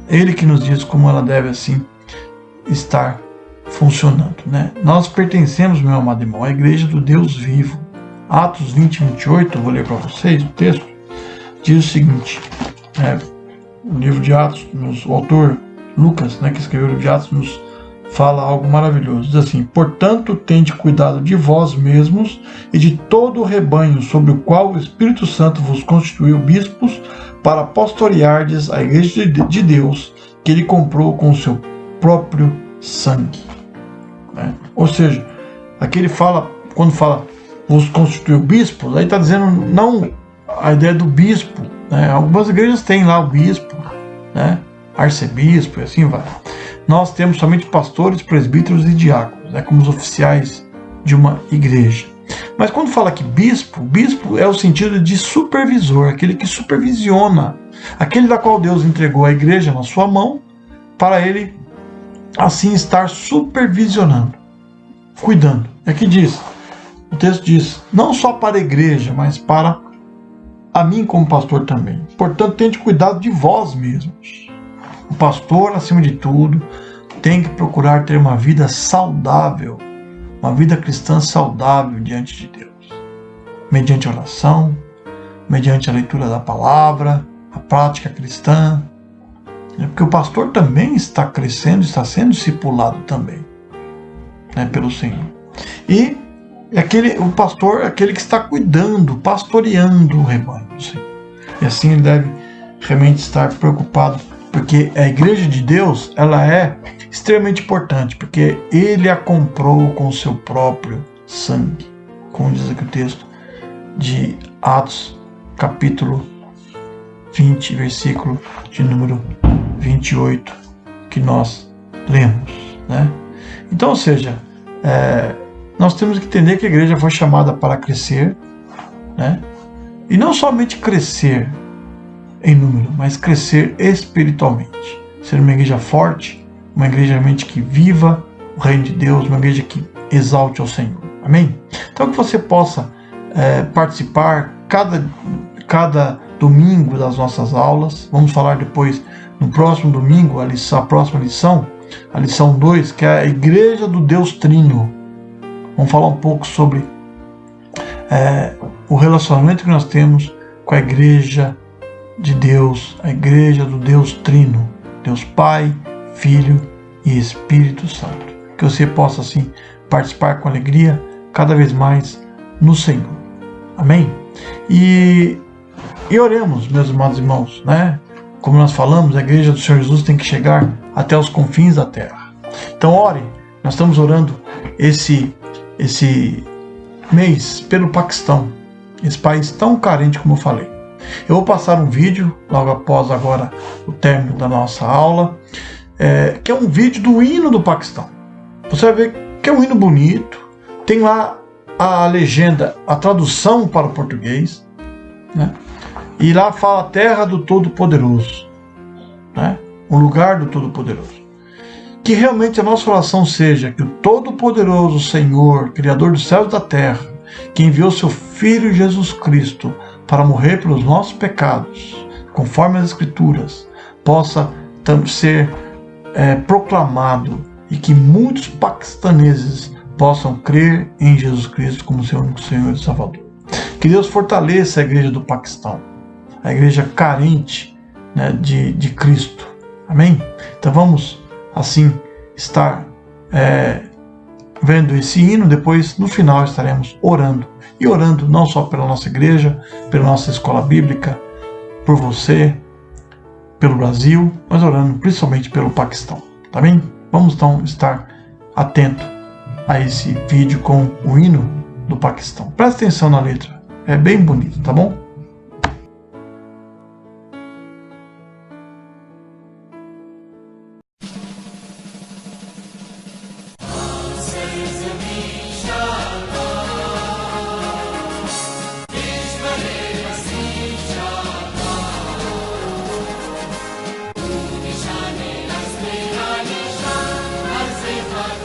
Ele que nos diz como ela deve, assim, estar funcionando, né? Nós pertencemos, meu amado irmão, à igreja do Deus vivo. Atos 20, 28, eu vou ler para vocês o texto, diz o seguinte, o livro de Atos, o autor Lucas, né, que escreveu o livro de Atos, nos fala algo maravilhoso. Diz assim: portanto, tende cuidado de vós mesmos e de todo o rebanho sobre o qual o Espírito Santo vos constituiu bispos para pastoreardes a igreja de Deus que ele comprou com o seu próprio sangue. Né? Ou seja, aqui ele fala, quando fala vos constituiu bispos, aí está dizendo não a ideia do bispo, né? Algumas igrejas têm lá o bispo, né? Arcebispo e assim vai. Nós temos somente pastores, presbíteros e diáconos, né? Como os oficiais de uma igreja. Mas quando fala que bispo é o sentido de supervisor, aquele que supervisiona, aquele da qual Deus entregou a igreja na sua mão, para ele assim estar supervisionando, cuidando. Aqui diz, o texto diz, não só para a igreja, mas para a mim como pastor também. Portanto, tente cuidado de vós mesmos. O pastor, acima de tudo, tem que procurar ter uma vida saudável, uma vida cristã saudável diante de Deus, mediante a oração, mediante a leitura da palavra, a prática cristã, porque o pastor também está crescendo, está sendo discipulado também, né, pelo Senhor. E o pastor é aquele que está cuidando, pastoreando o rebanho do Senhor. E assim ele deve realmente estar preocupado, porque a igreja de Deus, ela é extremamente importante, porque ele a comprou com o seu próprio sangue, como diz aqui o texto de Atos, capítulo 20, versículo de número 28, que nós lemos, né? Então, ou seja, nós temos que entender que a igreja foi chamada para crescer, né? E não somente crescer em número, mas crescer espiritualmente. Ser uma igreja forte, uma igreja realmente que viva o reino de Deus, uma igreja que exalte ao Senhor. Amém? Então que você possa participar cada domingo das nossas aulas. Vamos falar depois, no próximo domingo, a próxima lição, a lição 2, que é a Igreja do Deus Trino. Vamos falar um pouco sobre o relacionamento que nós temos com a igreja de Deus, a igreja do Deus Trino, Deus Pai, Filho e Espírito Santo. Que você possa, assim, participar com alegria cada vez mais no Senhor. Amém? E oremos, meus amados irmãos, né? Como nós falamos, a igreja do Senhor Jesus tem que chegar até os confins da terra. Então ore, nós estamos orando esse mês pelo Paquistão, esse país tão carente como eu falei. Eu vou passar um vídeo logo após agora o término da nossa aula, que é um vídeo do hino do Paquistão. Você vai ver que é um hino bonito, tem lá a legenda, a tradução para o português, né? E lá fala terra do Todo-Poderoso, né? O lugar do Todo-Poderoso. Que realmente a nossa oração seja que o Todo-Poderoso Senhor, Criador dos céus e da terra, que enviou seu Filho Jesus Cristo para morrer pelos nossos pecados, conforme as Escrituras, possa ser proclamado e que muitos paquistaneses possam crer em Jesus Cristo como seu único Senhor e Salvador. Que Deus fortaleça a igreja do Paquistão, a igreja carente, né, de Cristo. Amém? Então vamos assim estar vendo esse hino, depois no final estaremos orando. E orando não só pela nossa igreja, pela nossa escola bíblica, por você, pelo Brasil, mas orando principalmente pelo Paquistão. Tá bem? Vamos então estar atento a esse vídeo com o hino do Paquistão. Presta atenção na letra, é bem bonito, tá bom? Hare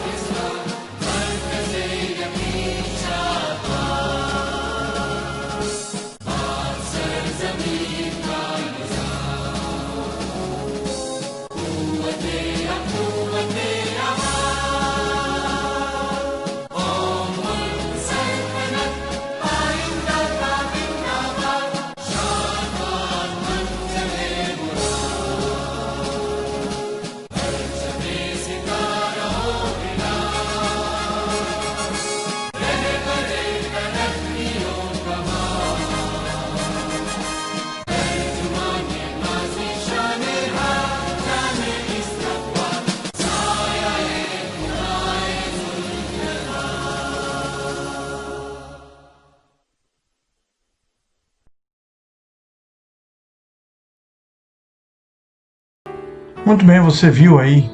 Muito bem, você viu aí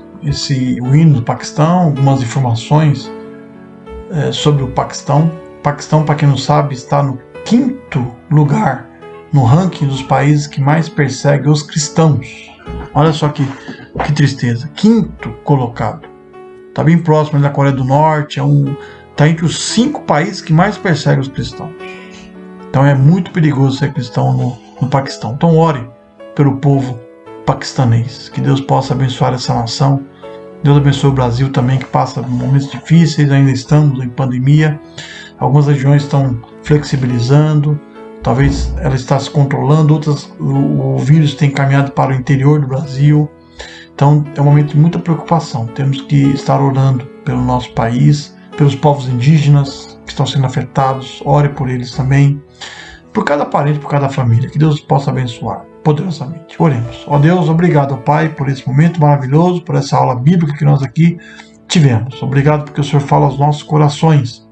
o hino do Paquistão, algumas informações sobre o Paquistão. O Paquistão, para quem não sabe, está no 5º lugar no ranking dos países que mais perseguem os cristãos. Olha só que tristeza, 5º colocado. Está bem próximo da Coreia do Norte, está entre os 5 países que mais perseguem os cristãos. Então é muito perigoso ser cristão no Paquistão. Então ore pelo povo paquistanês, que Deus possa abençoar essa nação. Deus abençoe o Brasil também, que passa momentos difíceis, ainda estamos em pandemia, algumas regiões estão flexibilizando, talvez ela está se controlando, outras o vírus tem caminhado para o interior do Brasil. Então é um momento de muita preocupação, temos que estar orando pelo nosso país, pelos povos indígenas que estão sendo afetados, ore por eles também, por cada parente, por cada família, que Deus possa abençoar poderosamente. Oremos. Ó Deus, obrigado, Pai, por esse momento maravilhoso, por essa aula bíblica que nós aqui tivemos. Obrigado porque o Senhor fala aos nossos corações.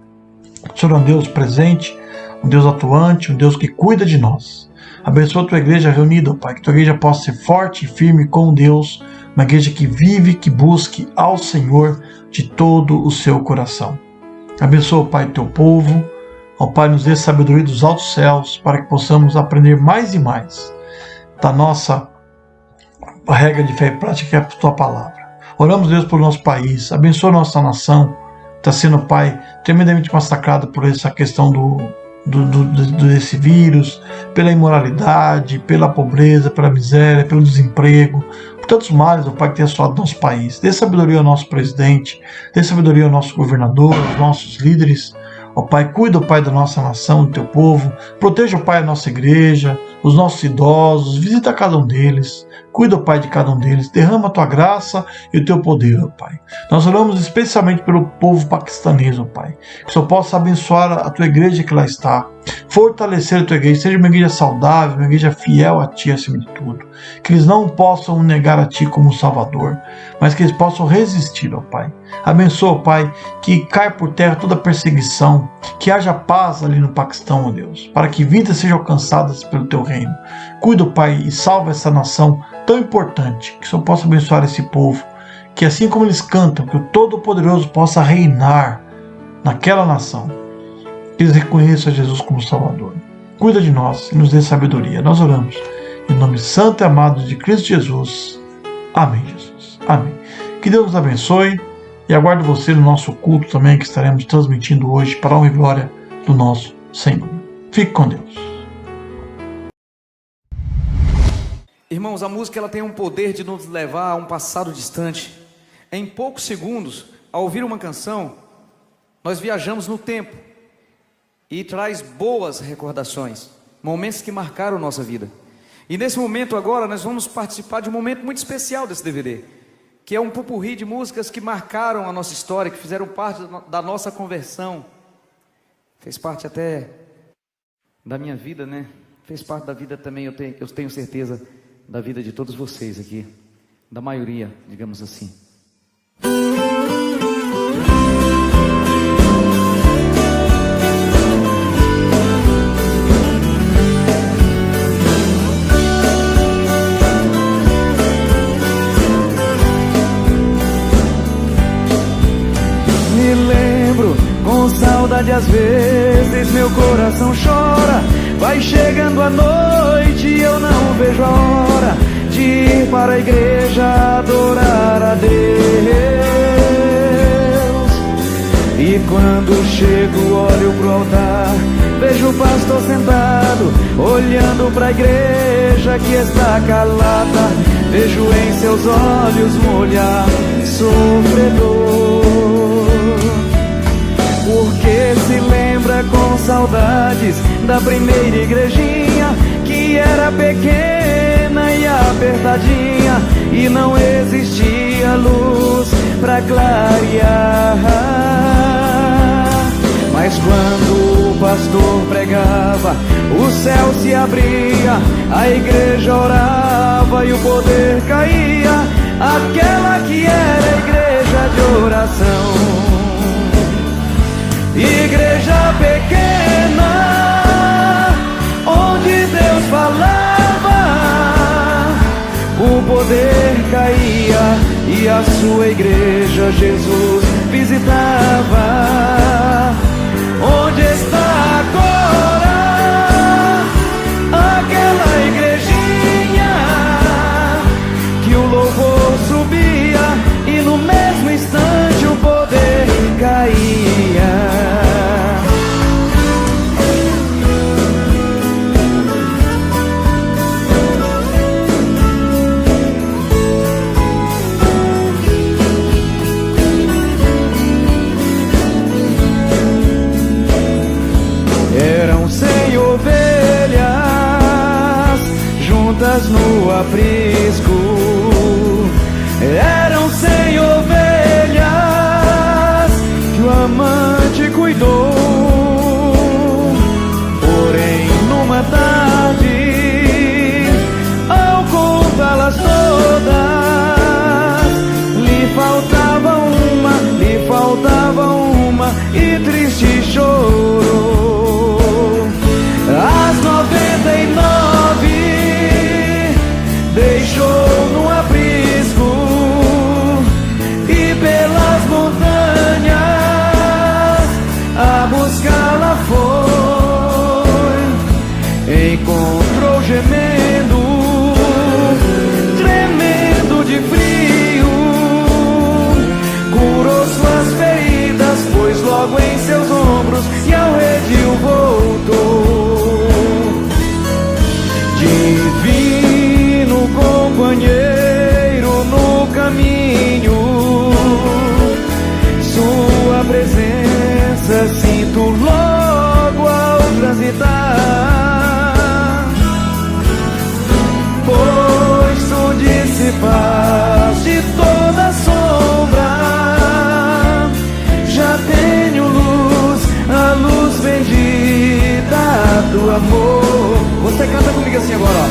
O Senhor é um Deus presente, um Deus atuante, um Deus que cuida de nós. Abençoa a tua igreja reunida, Pai, que tua igreja possa ser forte e firme com Deus, uma igreja que vive, que busque ao Senhor de todo o seu coração. Abençoa, Pai, teu povo. Ó Pai, nos dê sabedoria dos altos céus, para que possamos aprender mais e mais da nossa regra de fé e prática, que é a tua palavra. Oramos, Deus, pelo nosso país. Abençoa a nossa nação. Está sendo, Pai, tremendamente massacrada por essa questão desse vírus, pela imoralidade, pela pobreza, pela miséria, pelo desemprego, por tantos males, ó Pai, que tem assolado nosso país. Dê sabedoria ao nosso presidente, dê sabedoria ao nosso governador, aos nossos líderes. Ó Pai, cuida, ó Pai, da nossa nação, do teu povo. Proteja, ó Pai, a nossa igreja, os nossos idosos. Visita cada um deles. Cuida, ó Pai, de cada um deles. Derrama a tua graça e o teu poder, ó Pai. Nós oramos especialmente pelo povo paquistanês, ó Pai. Que o Senhor possa abençoar a tua igreja que lá está. Fortalecer a tua igreja. Seja uma igreja saudável, uma igreja fiel a ti acima de tudo. Que eles não possam negar a ti como Salvador, mas que eles possam resistir, ó Pai. Abençoa, ó Pai, que caia por terra toda perseguição, que haja paz ali no Paquistão, ó Deus, para que vidas sejam alcançadas pelo teu reino. Cuida, ó Pai, e salva essa nação tão importante, que o Senhor possa abençoar esse povo, que assim como eles cantam, que o Todo-Poderoso possa reinar naquela nação, que eles reconheçam Jesus como Salvador. Cuida de nós e nos dê sabedoria. Nós oramos em nome santo e amado de Cristo Jesus. Amém, Jesus. Amém. Que Deus nos abençoe e aguardo você no nosso culto também, que estaremos transmitindo hoje para a honra e glória do nosso Senhor. Fique com Deus. Irmãos, a música ela tem um poder de nos levar a um passado distante. Em poucos segundos, ao ouvir uma canção, nós viajamos no tempo e traz boas recordações, momentos que marcaram nossa vida. E nesse momento agora nós vamos participar de um momento muito especial desse DVD, que é um popurrí de músicas que marcaram a nossa história, que fizeram parte da nossa conversão. Fez parte até da minha vida, né? Fez parte da vida também, eu tenho certeza, da vida de todos vocês aqui, da maioria, digamos assim. Me lembro com saudade, às vezes meu coração chora. Vai chegando a noite e eu não vejo a hora de ir para a igreja adorar a Deus. E quando chego, olho pro altar, vejo o pastor sentado, olhando para a igreja que está calada. Vejo em seus olhos um olhar sofredor, porque se lembra com saudades da primeira igrejinha, que era pequena e apertadinha, e não existia luz pra clarear. Mas quando o pastor pregava, o céu se abria, a igreja orava e o poder caía, aquela que era a igreja de oração. Igreja pequena, onde Deus falava, o poder poder caía e a sua igreja Jesus visitava. Onde está agora aquela igrejinha que o louvor subia e no mesmo instante o poder caía? Eram 100 ovelhas juntas no aprisco. Eram 100 ovelhas que o amante cuidou. Porém, numa tarde, ao contá-las todas, lhe faltava uma e triste chorou. As 99 deixou no aprisco e pelas montanhas a buscá-la foi. Encontrou gemendo, tremendo de frio, curou suas feridas, pôs logo em seus ombros e ao redil voltou. Divino companheiro no caminho, sua presença sinto logo ao transitar. Pois tu dissipaste toda sombra, já tenho luz, a luz bendita do amor. Você canta comigo assim agora, ó.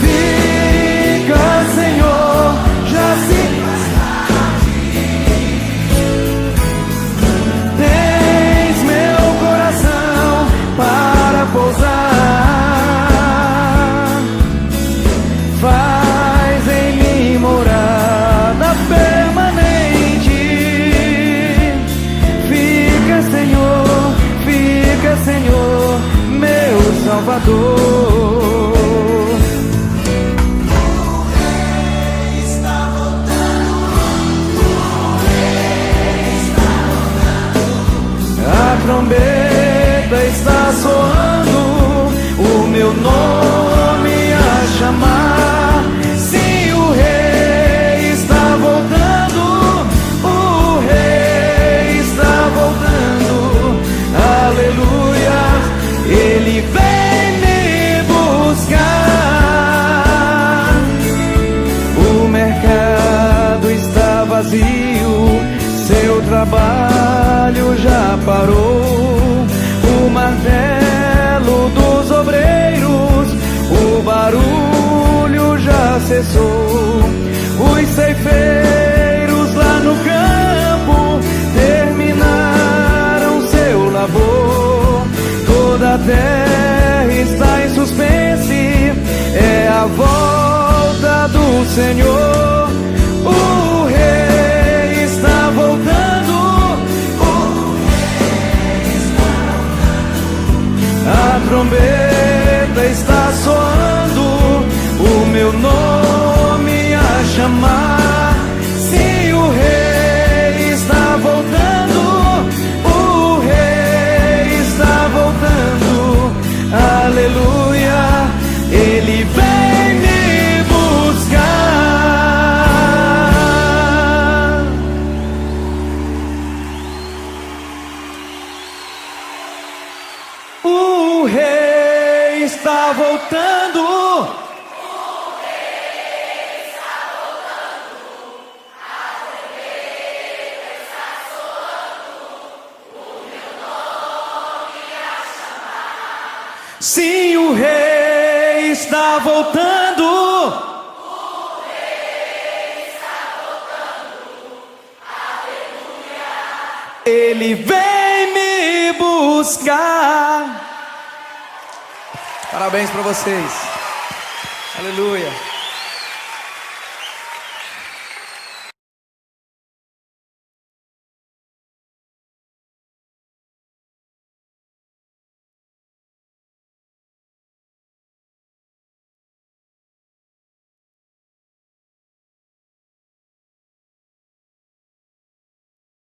Fica, Senhor, já se tens meu coração para pousar. Faz em mim morada permanente. Fica, Senhor, meu Salvador. O Rei está voltando, o Rei está voltando. A trombeta está soando, o meu nome a chamar. Sim, o Rei está voltando, o Rei está voltando. Aleluia, Ele vem me buscar. O mercado está vazio, seu trabalho já parou. O martelo dos obreiros, o barulho já cessou. Os ceifeiros lá no campo terminaram seu labor. Toda a terra está em suspense, é a volta do Senhor. O Rei está voltando, o Rei está voltando. A trombeta está soando, o meu nome a chamar. Sim, o Rei está voltando, o Rei está voltando. Aleluia, Ele vem me buscar. O Rei está voltando. Sim, o Rei está voltando. O Rei está voltando. Aleluia. Ele vem me buscar. Parabéns para vocês. Aleluia.